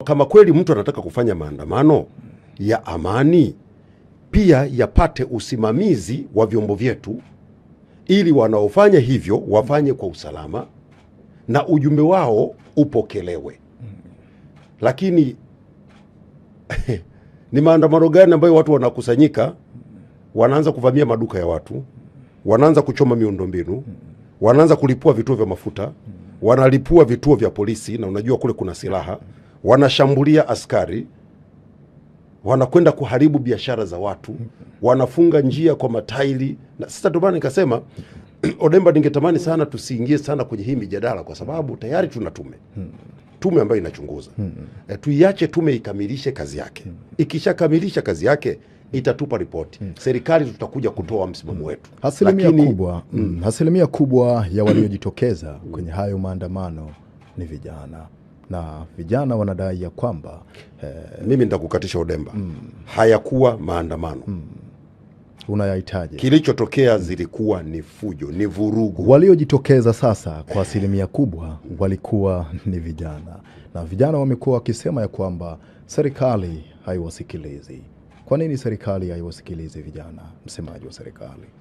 kama kweli mtu anataka kufanya maandamano ya amani, pia yapate usimamizi wa vyombo vyetu, ili wanaofanya hivyo wafanye kwa usalama na ujumbe wao upokelewe. Lakini ni maandamano gani ambayo watu wanakusanyika, wanaanza kuvamia maduka ya watu, wanaanza kuchoma miundombinu, wanaanza kulipua vituo vya mafuta, wanalipua vituo vya polisi, na unajua kule kuna silaha, wanashambulia askari, wanakwenda kuharibu biashara za watu, wanafunga njia kwa matairi. Na sasa ndio maana nikasema Odemba, ningetamani sana tusiingie sana kwenye hii mijadala, kwa sababu tayari tuna tume ambayo inachunguza. Tuiache tume ikamilishe kazi yake. Ikishakamilisha kazi yake itatupa ripoti. Serikali tutakuja kutoa msimamo wetu. Asilimia kubwa ya waliojitokeza kwenye hayo maandamano ni vijana, na vijana wanadai ya kwamba mimi nitakukatisha Odemba, hayakuwa maandamano. Unayahitaji. Kilichotokea zilikuwa ni fujo, ni vurugu. Waliojitokeza sasa kwa asilimia kubwa walikuwa ni vijana, na vijana wamekuwa wakisema ya kwamba serikali haiwasikilizi. Kwa nini serikali haiwasikilizi vijana, msemaji wa serikali?